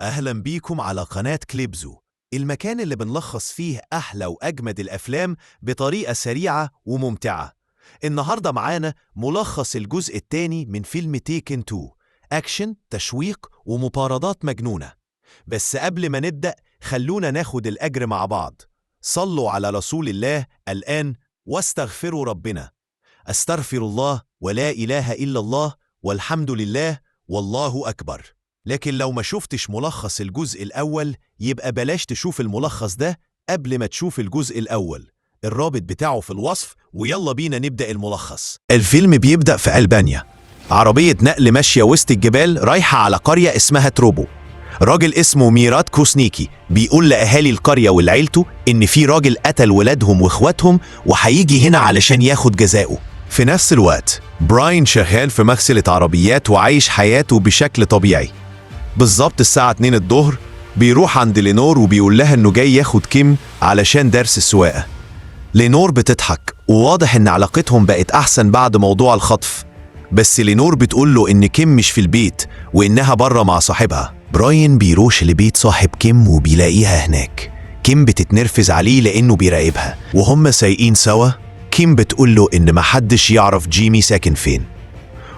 أهلا بيكم على قناة كليبزو، المكان اللي بنلخص فيه أحلى وأجمد الأفلام بطريقة سريعة وممتعة. النهاردة معانا ملخص الجزء الثاني من فيلم تيكن 2، أكشن، تشويق ومطاردات مجنونة. بس قبل ما نبدأ خلونا ناخد الأجر مع بعض. صلوا على رسول الله الآن واستغفروا ربنا. أستغفر الله ولا إله إلا الله والحمد لله والله أكبر. لكن لو ما شفتش ملخص الجزء الأول يبقى بلاش تشوف الملخص ده قبل ما تشوف الجزء الأول، الرابط بتاعه في الوصف. ويلا بينا نبدأ الملخص. الفيلم بيبدأ في ألبانيا، عربية نقل ماشية وسط الجبال رايحة على قرية اسمها تروبو. راجل اسمه ميرات كوسنيكي بيقول لأهالي القرية ولعيلته إن في راجل قتل ولادهم واخواتهم وهيجي هنا علشان ياخد جزاؤه. في نفس الوقت براين شغال في مغسلة عربيات وعايش حياته بشكل طبيعي. بالظبط الساعة 2 الظهر بيروح عند لينور وبيقول لها انه جاي ياخد كيم علشان درس السواقة. لينور بتضحك وواضح ان علاقتهم بقت احسن بعد موضوع الخطف، بس لينور بتقول له ان كيم مش في البيت وانها بره مع صاحبها. براين بيروح لبيت صاحب كيم وبيلاقيها هناك. كيم بتتنرفز عليه لانه بيراقبها، وهم سايقين سوا كيم بتقول له ان محدش يعرف جيمي ساكن فين،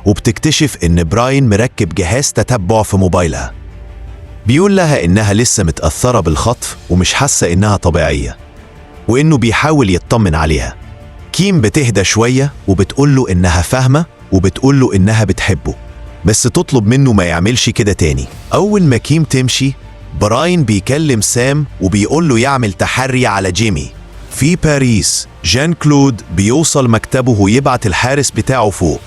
وبتكتشف إن براين مركب جهاز تتبع في موبايلها. بيقول لها إنها لسه متأثرة بالخطف ومش حاسة إنها طبيعية، وإنه بيحاول يطمن عليها. كيم بتهدى شوية وبتقول له إنها فاهمة وبتقول له إنها بتحبه، بس تطلب منه ما يعملش كده تاني. أول ما كيم تمشي براين بيكلم سام وبيقول له يعمل تحري على جيمي. في باريس جان كلود بيوصل مكتبه ويبعت الحارس بتاعه فوق،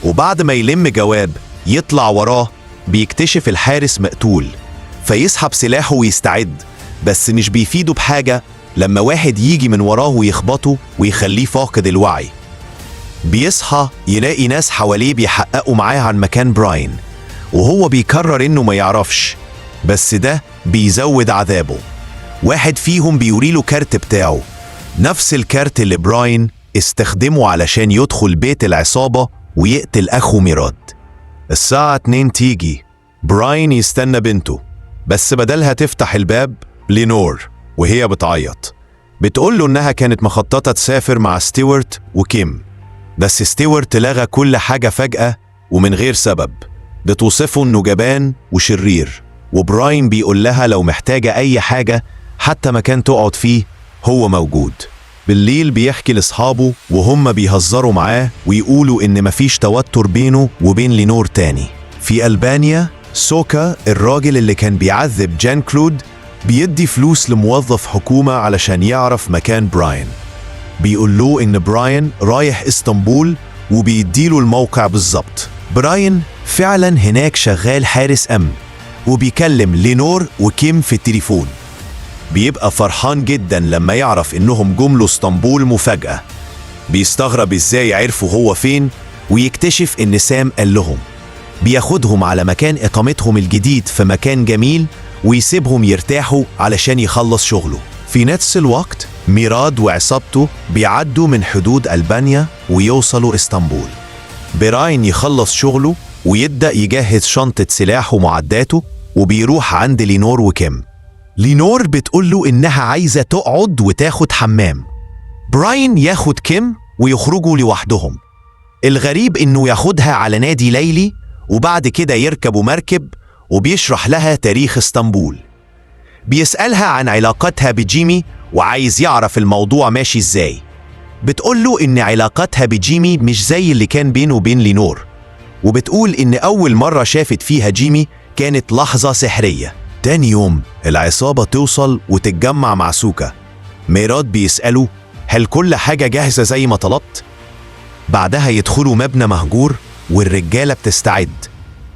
وبعد ما يلم جواب يطلع وراه بيكتشف الحارس مقتول، فيسحب سلاحه ويستعد، بس مش بيفيده بحاجة لما واحد يجي من وراه ويخبطه ويخليه فاقد الوعي. بيصحى يلاقي ناس حواليه بيحققوا معاه عن مكان براين، وهو بيكرر انه ما يعرفش، بس ده بيزود عذابه. واحد فيهم بيوريله كارت بتاعه، نفس الكارت اللي براين استخدمه علشان يدخل بيت العصابة ويقتل أخو ميراد. الساعة 2 تيجي، براين يستنى بنته، بس بدلها تفتح الباب لينور وهي بتعيط. بتقول له إنها كانت مخططة تسافر مع ستيوارت وكيم، بس ستيوارت لغى كل حاجة فجأة ومن غير سبب. بتوصفه إنه جبان وشرير، وبراين بيقول لها لو محتاجة أي حاجة حتى مكان تقعد فيه هو موجود. بالليل بيحكي لأصحابه وهم بيهزروا معاه ويقولوا إن مفيش توتر بينه وبين لينور تاني. في ألبانيا سوكا الراجل اللي كان بيعذب جان كلود بيدي فلوس لموظف حكومة علشان يعرف مكان براين. بيقول له إن براين رايح اسطنبول وبيديله الموقع بالظبط. براين فعلا هناك شغال حارس أمن وبيكلم لينور وكيم في التليفون. بيبقى فرحان جدا لما يعرف انهم جم اسطنبول مفاجأة. بيستغرب ازاي عرفوا هو فين، ويكتشف ان سام قال لهم. بياخدهم على مكان اقامتهم الجديد في مكان جميل ويسيبهم يرتاحوا علشان يخلص شغله. في نفس الوقت ميراد وعصابته بيعدوا من حدود ألبانيا ويوصلوا اسطنبول. براين يخلص شغله ويبدأ يجهز شنطة سلاح ومعداته، وبيروح عند لينور وكيم. لينور بتقول له إنها عايزة تقعد وتاخد حمام. براين ياخد كيم ويخرجوا لوحدهم. الغريب إنه ياخدها على نادي ليلي وبعد كده يركبوا مركب، وبيشرح لها تاريخ اسطنبول. بيسألها عن علاقتها بجيمي وعايز يعرف الموضوع ماشي إزاي. بتقول له إن علاقتها بجيمي مش زي اللي كان بينه وبين لينور، وبتقول إن أول مرة شافت فيها جيمي كانت لحظة سحرية. تاني يوم العصابة توصل وتتجمع مع سوكا. ميراد بيسأله هل كل حاجة جاهزة زي ما طلبت؟ بعدها يدخلوا مبنى مهجور والرجالة بتستعد.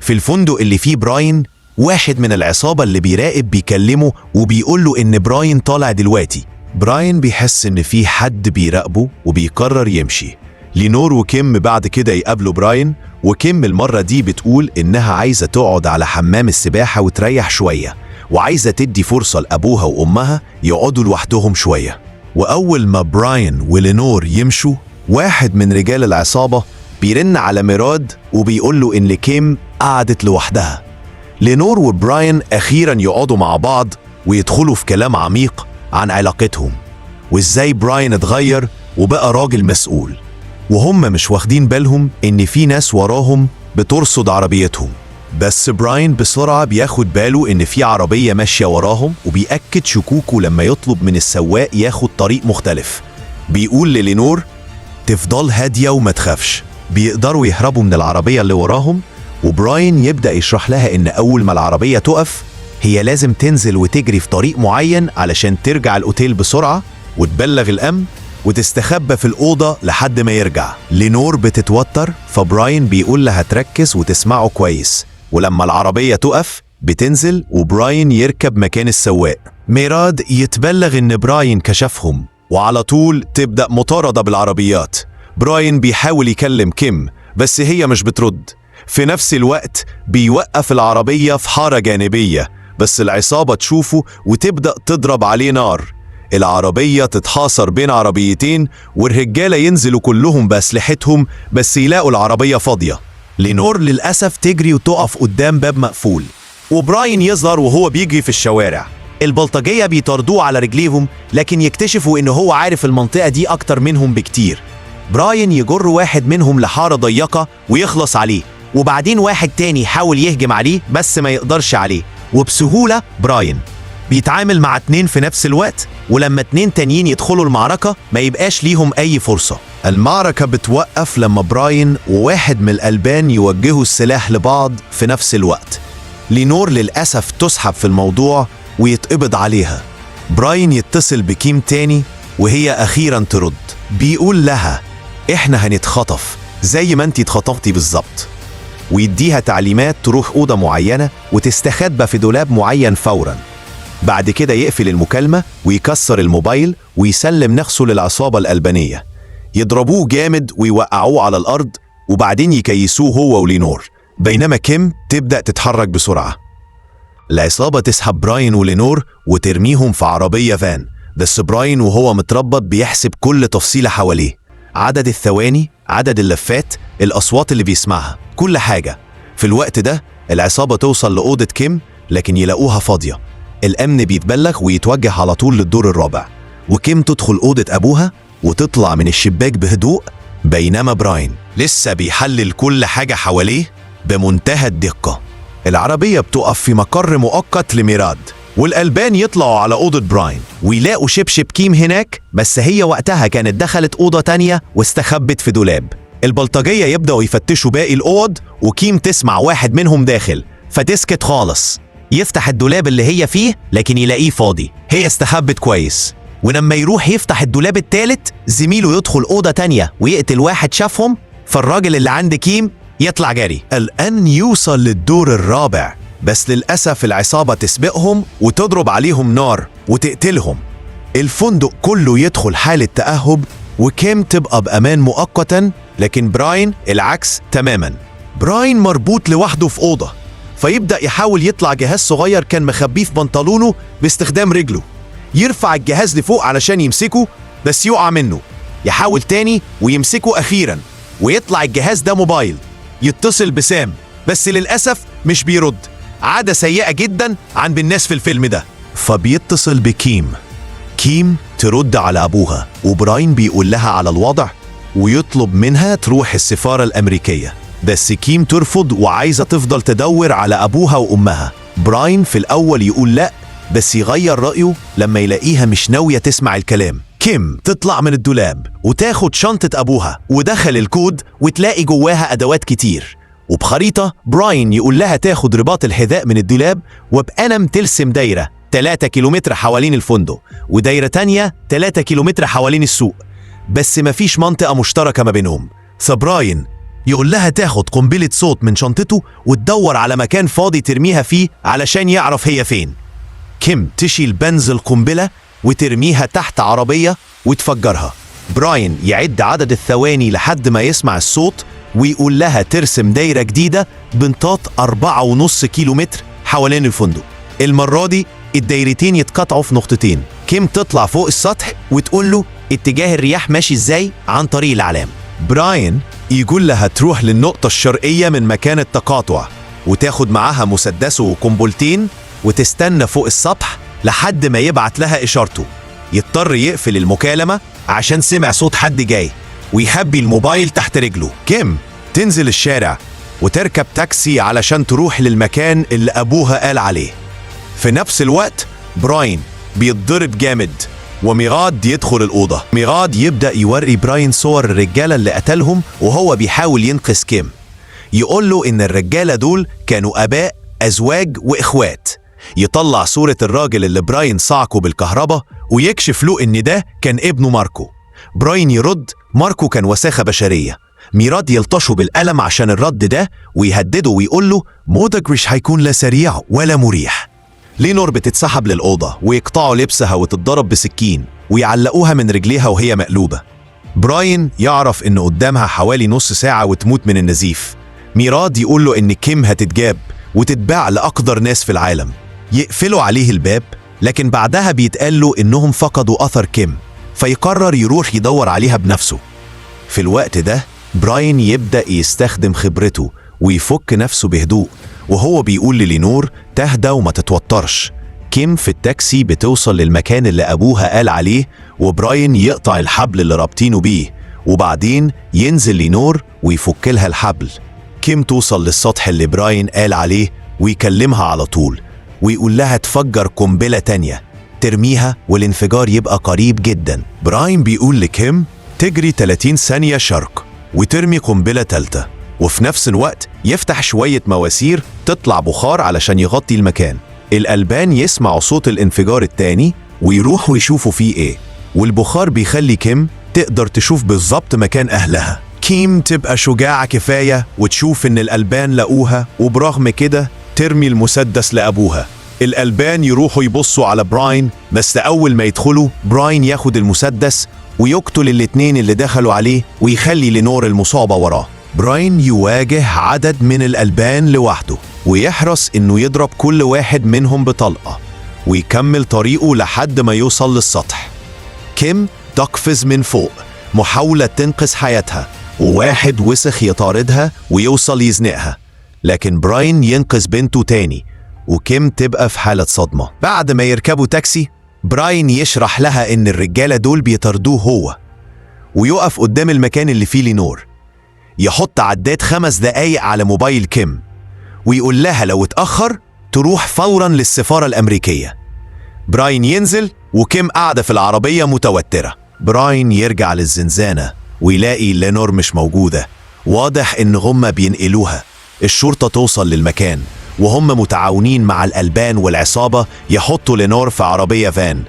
في الفندق اللي فيه براين واحد من العصابة اللي بيراقب بيكلمه وبيقوله إن براين طالع دلوقتي. براين بيحس إن في حد بيراقبه وبيقرر يمشي. لينور وكيم بعد كده يقابلوا براين، وكيم المرة دي بتقول إنها عايزة تقعد على حمام السباحة وتريح شوية، وعايزة تدي فرصة لأبوها وأمها يقعدوا لوحدهم شوية. وأول ما براين ولينور يمشوا واحد من رجال العصابة بيرن على ميراد وبيقول له إن كيم قعدت لوحدها. لينور وبراين أخيرا يقعدوا مع بعض ويدخلوا في كلام عميق عن علاقتهم وإزاي براين اتغير وبقى راجل مسؤول، وهم مش واخدين بالهم إن في ناس وراهم بترصد عربيتهم. بس براين بسرعة بياخد باله إن في عربية ماشية وراهم، وبيأكد شكوكه لما يطلب من السواق ياخد طريق مختلف. بيقول للينور تفضل هادية وما تخافش. بيقدروا يهربوا من العربية اللي وراهم، وبراين يبدأ يشرح لها إن أول ما العربية تقف هي لازم تنزل وتجري في طريق معين علشان ترجع الأوتيل بسرعة وتبلغ الأمن وتستخبى في الأوضة لحد ما يرجع. لينور بتتوتر، فبراين بيقول لها تركز وتسمعه كويس، ولما العربية تقف بتنزل وبراين يركب مكان السواق. ميراد يتبلغ إن براين كشفهم، وعلى طول تبدأ مطاردة بالعربيات. براين بيحاول يكلم كيم بس هي مش بترد. في نفس الوقت بيوقف العربية في حارة جانبية، بس العصابة تشوفه وتبدأ تضرب عليه نار. العربية تتحاصر بين عربيتين، والرجالة ينزلوا كلهم بأسلحتهم بس يلاقوا العربية فاضية. لينور للأسف تجري وتقف قدام باب مقفول، وبراين يظهر وهو بيجري في الشوارع. البلطجية بيطاردوه على رجليهم، لكن يكتشفوا إنه هو عارف المنطقة دي أكتر منهم بكتير. براين يجر واحد منهم لحارة ضيقة ويخلص عليه، وبعدين واحد تاني يحاول يهجم عليه بس ما يقدرش عليه، وبسهولة براين بيتعامل مع 2 في نفس الوقت، ولما 2 تانيين يدخلوا المعركة ما يبقاش ليهم أي فرصة. المعركة بتوقف لما براين وواحد من الألبان يوجهوا السلاح لبعض في نفس الوقت. لينور للأسف تسحب في الموضوع ويتقبض عليها. براين يتصل بكيم تاني وهي أخيرا ترد. بيقول لها إحنا هنتخطف زي ما انتي اتخطفتي بالظبط، ويديها تعليمات تروح أوضة معينة وتستخبى في دولاب معين فورا. بعد كده يقفل المكالمة ويكسر الموبايل ويسلم نفسه للعصابة الألبانية. يضربوه جامد ويوقعوه على الأرض، وبعدين يكيسوه هو ولينور، بينما كيم تبدأ تتحرك بسرعة. العصابة تسحب براين ولينور وترميهم في عربية فان، بس براين وهو متربط بيحسب كل تفصيلة حواليه، عدد الثواني، عدد اللفات، الأصوات اللي بيسمعها، كل حاجة. في الوقت ده العصابة توصل لأوضة كيم لكن يلاقوها فاضية. الأمن بيتبلغ ويتوجه على طول للدور الرابع، وكيم تدخل أوضة أبوها وتطلع من الشباك بهدوء، بينما براين لسه بيحلل كل حاجة حواليه بمنتهى الدقة. العربية بتقف في مقر مؤقت لميراد، والألبان يطلعوا على أوضة براين ويلاقوا شبشب كيم هناك، بس هي وقتها كانت دخلت أوضة تانية واستخبت في دولاب. البلطجية يبدأوا يفتشوا باقي الأوض، وكيم تسمع واحد منهم داخل فتسكت خالص. يفتح الدولاب اللي هي فيه لكن يلاقيه فاضي، هي استخبت كويس. ولما يروح يفتح الدولاب التالت زميله يدخل أوضة تانية ويقتل واحد شافهم، فالراجل اللي عند كيم يطلع جري. الآن يوصل للدور الرابع، بس للأسف العصابة تسبقهم وتضرب عليهم نار وتقتلهم. الفندق كله يدخل حالة تأهب، وكيم تبقى بأمان مؤقتا، لكن براين العكس تماما. براين مربوط لوحده في أوضة، فيبدأ يحاول يطلع جهاز صغير كان مخبيه في بنطلونه باستخدام رجله. يرفع الجهاز لفوق علشان يمسكه بس يقع منه، يحاول تاني ويمسكه أخيرا، ويطلع الجهاز ده موبايل. يتصل بسام بس للأسف مش بيرد، عادة سيئة جدا عند الناس في الفيلم ده. فبيتصل بكيم، كيم ترد على أبوها، وبراين بيقول لها على الوضع ويطلب منها تروح السفارة الأمريكية، بس كيم ترفض وعايزة تفضل تدور على أبوها وأمها. براين في الأول يقول لأ، بس يغير رأيه لما يلاقيها مش ناوية تسمع الكلام. كيم تطلع من الدولاب وتاخد شنطة أبوها ودخل الكود وتلاقي جواها أدوات كتير، وبخريطة براين يقول لها تاخد رباط الحذاء من الدولاب وبقلم ترسم دايرة 3 كيلومتر حوالين الفندق، ودايرة تانية 3 كيلومتر حوالين السوق، بس مفيش منطقة مشتركة ما بينهم. فبراين يقول لها تاخد قنبلة صوت من شنطته وتدور على مكان فاضي ترميها فيه علشان يعرف هي فين. كيم تشيل بنز القنبلة وترميها تحت عربية وتفجرها. براين يعد عدد الثواني لحد ما يسمع الصوت ويقول لها ترسم دايرة جديدة بنطاط 4.5 كيلومتر حوالين الفندق. المرة دي الدايرتين يتقطعوا في نقطتين. كيم تطلع فوق السطح وتقول له اتجاه الرياح ماشي ازاي عن طريق العلام. براين يقول لها تروح للنقطة الشرقية من مكان التقاطع، وتاخد معاها مسدسه وقنبلتين وتستنى فوق السطح لحد ما يبعت لها إشارته. يضطر يقفل المكالمة عشان سمع صوت حد جاي، ويخبي الموبايل تحت رجله. كيم تنزل الشارع وتركب تاكسي علشان تروح للمكان اللي أبوها قال عليه. في نفس الوقت براين بيتضرب جامد، وميراد يدخل الأوضة. ميراد يبدأ يوري براين صور الرجالة اللي قتلهم وهو بيحاول ينقذ كيم. يقول له إن الرجالة دول كانوا آباء، أزواج وإخوات. يطلع صورة الراجل اللي براين صعقه بالكهرباء ويكشف له إن ده كان ابنه ماركو. براين يرد ماركو كان وساخة بشرية. ميراد يلطشه بالقلم عشان الرد ده ويهدده ويقول له موتك مش هيكون لا سريع ولا مريح. لينور بتتسحب للأوضة ويقطعوا لبسها وتتضرب بسكين ويعلقوها من رجليها وهي مقلوبة. براين يعرف إن قدامها حوالي نص ساعة وتموت من النزيف. ميراد يقول له إن كيم هتتجاب وتتباع لأقدر ناس في العالم. يقفلوا عليه الباب، لكن بعدها بيتقال له إنهم فقدوا أثر كيم، فيقرر يروح يدور عليها بنفسه. في الوقت ده براين يبدأ يستخدم خبرته ويفك نفسه بهدوء، وهو بيقول للينور تهدى وما تتوترش. كيم في التاكسي بتوصل للمكان اللي أبوها قال عليه، وبراين يقطع الحبل اللي رابطينه بيه، وبعدين ينزل لينور ويفك لها الحبل. كيم توصل للسطح اللي براين قال عليه ويكلمها على طول، ويقول لها تفجر قنبلة تانية ترميها والانفجار يبقى قريب جدا. براين بيقول لكيم تجري 30 ثانية شرق وترمي قنبلة تالتة، وفي نفس الوقت يفتح شوية مواسير تطلع بخار علشان يغطي المكان. الألبان يسمعوا صوت الانفجار التاني ويروحوا يشوفوا فيه ايه، والبخار بيخلي كيم تقدر تشوف بالظبط مكان أهلها. كيم تبقى شجاعة كفاية وتشوف إن الألبان لقوها، وبرغم كده ترمي المسدس لأبوها. الألبان يروحوا يبصوا على براين، بس أول ما يدخلوا براين ياخد المسدس ويقتل الاتنين اللي دخلوا عليه ويخلي لينور المصابة وراه. براين يواجه عدد من الألبان لوحده ويحرص إنه يضرب كل واحد منهم بطلقة، ويكمل طريقه لحد ما يوصل للسطح. كيم تقفز من فوق محاولة تنقذ حياتها، وواحد وسخ يطاردها ويوصل يزنقها، لكن براين ينقذ بنته تاني، وكيم تبقى في حالة صدمة. بعد ما يركبوا تاكسي براين يشرح لها إن الرجالة دول بيطاردوه هو، ويقف قدام المكان اللي فيه لينور، يحط عداد 5 دقايق على موبايل كيم، ويقول لها لو اتأخر تروح فورا للسفارة الأمريكية. براين ينزل وكيم قاعدة في العربية متوترة. براين يرجع للزنزانة ويلاقي لينور مش موجودة، واضح إن هم بينقلوها. الشرطة توصل للمكان وهم متعاونين مع الألبان والعصابة يحطوا لينور في عربية فان.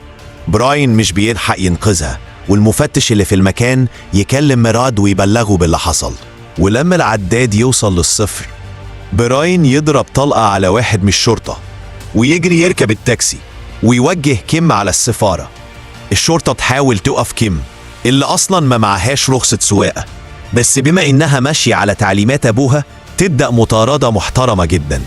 براين مش بيلحق ينقذها، والمفتش اللي في المكان يكلم ميراد ويبلغه باللي حصل. ولما العداد يوصل للصفر براين يضرب طلقة على واحد من الشرطة ويجري يركب التاكسي ويوجه كيم على السفارة. الشرطة تحاول توقف كيم اللي أصلا ما معهاش رخصة سواقة، بس بما إنها ماشية على تعليمات أبوها تبدأ مطاردة محترمة جدا.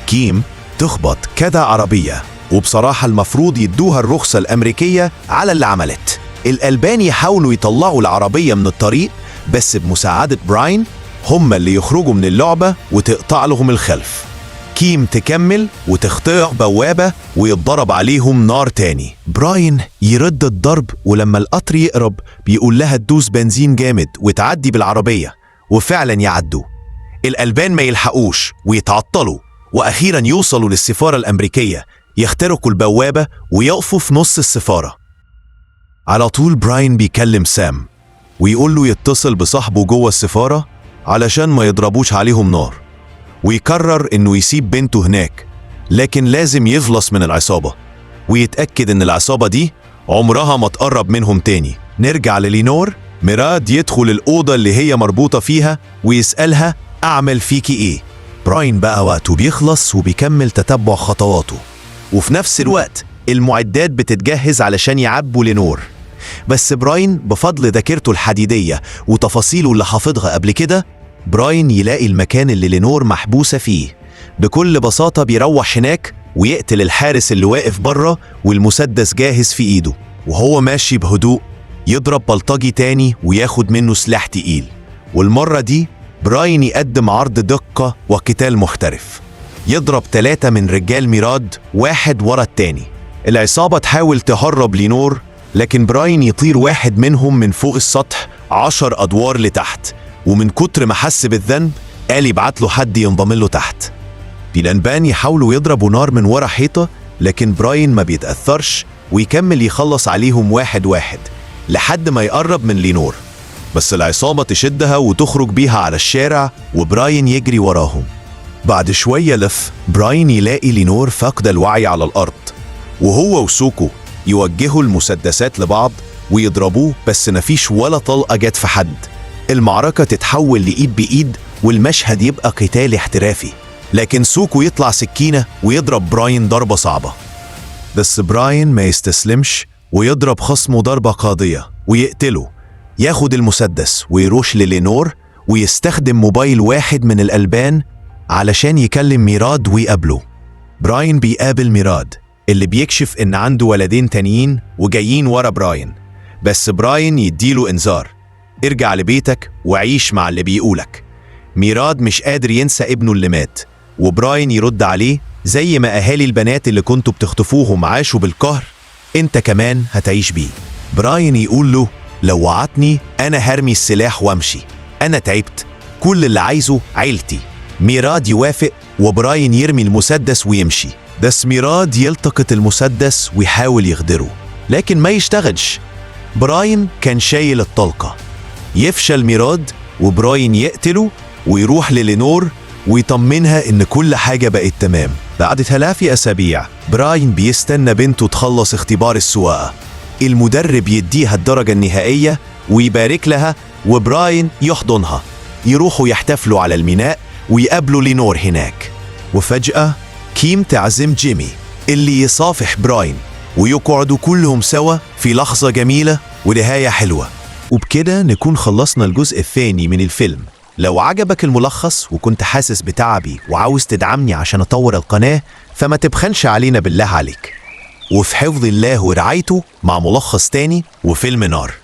كيم تخبط كذا عربية، وبصراحة المفروض يدوها الرخصة الأمريكية على اللي عملت. الألبان يحاولوا يطلعوا العربية من الطريق، بس بمساعدة براين هم اللي يخرجوا من اللعبة وتقطع لهم الخلف. كيم تكمل وتخترق بوابة ويتضرب عليهم نار تاني. براين يرد الضرب، ولما القطر يقرب بيقول لها تدوس بنزين جامد وتعدي بالعربية، وفعلا يعدوا. الألبان ما يلحقوش ويتعطلوا، وأخيرا يوصلوا للسفارة الأمريكية، يخترقوا البوابة ويقفوا في نص السفارة. على طول براين بيكلم سام ويقول له يتصل بصاحبه جوه السفارة علشان ما يضربوش عليهم نار، ويقرر انه يسيب بنته هناك، لكن لازم يخلص من العصابة ويتأكد ان العصابة دي عمرها ما تقرب منهم تاني. نرجع للينور. ميراد يدخل الأوضة اللي هي مربوطة فيها ويسألها أعمل فيكي إيه. براين بقى وقته بيخلص وبيكمل تتبع خطواته، وفي نفس الوقت المعدات بتتجهز علشان يعبوا لينور. بس براين بفضل ذاكرته الحديدية وتفاصيله اللي حافظها قبل كده، براين يلاقي المكان اللي لينور محبوسة فيه. بكل بساطة بيروح هناك ويقتل الحارس اللي واقف بره والمسدس جاهز في ايده، وهو ماشي بهدوء يضرب بلطجي تاني وياخد منه سلاح تقيل، والمرة دي براين يقدم عرض دقة وقتال محترف، يضرب 3 من رجال ميراد واحد ورا التاني. العصابة تحاول تهرب لينور، لكن براين يطير واحد منهم من فوق السطح 10 أدوار لتحت، ومن كتر ما حس بالذنب قال يبعت له حد ينضم له تحت. الأنبان يحاولوا يضربوا نار من ورا حيطة، لكن براين ما بيتأثرش ويكمل يخلص عليهم واحد واحد لحد ما يقرب من لينور. بس العصابة تشدها وتخرج بيها على الشارع، وبراين يجري وراهم. بعد شوية لف براين يلاقي لينور فاقدة الوعي على الأرض، وهو وسوكو يوجهوا المسدسات لبعض ويضربوه، بس مفيش ولا طلقة جت في حد. المعركة تتحول لإيد بإيد، والمشهد يبقى قتال احترافي، لكن سوكو يطلع سكينة ويضرب براين ضربة صعبة. بس براين ما يستسلمش ويضرب خصمه ضربة قاضية ويقتله، ياخد المسدس ويروش للينور ويستخدم موبايل واحد من الألبان علشان يكلم ميراد ويقابله. براين بيقابل ميراد اللي بيكشف إن عنده ولدين تانيين وجايين ورا براين، بس براين يديله إنذار: ارجع لبيتك وعيش مع اللي بيقولك. ميراد مش قادر ينسى ابنه اللي مات، وبراين يرد عليه: زي ما أهالي البنات اللي كنتوا بتخطفوهم عاشوا بالقهر، انت كمان هتعيش بيه. براين يقول له: لو وعدتني أنا هرمي السلاح وامشي، أنا تعبت، كل اللي عايزه عيلتي. ميراد يوافق وبراين يرمي المسدس ويمشي، بس ميراد يلتقط المسدس ويحاول يغدره، لكن ما يشتغلش. براين كان شايل الطلقة. يفشل ميراد وبراين يقتله ويروح للينور ويطمنها إن كل حاجة بقت تمام. بعد 3 أسابيع براين بيستنى بنته تخلص اختبار السواقة. المدرب يديها الدرجة النهائية ويبارك لها، وبراين يحضنها. يروحوا يحتفلوا على الميناء ويقابلوا لينور هناك. وفجأة كيم تعزم جيمي اللي يصافح براين، ويقعدوا كلهم سوا في لحظة جميلة ونهاية حلوة. وبكده نكون خلصنا الجزء الثاني من الفيلم. لو عجبك الملخص وكنت حاسس بتعبي وعاوز تدعمني عشان أطور القناة، فما تبخلش علينا بالله عليك. وفي حفظ الله ورعايته مع ملخص تاني وفيلم نار.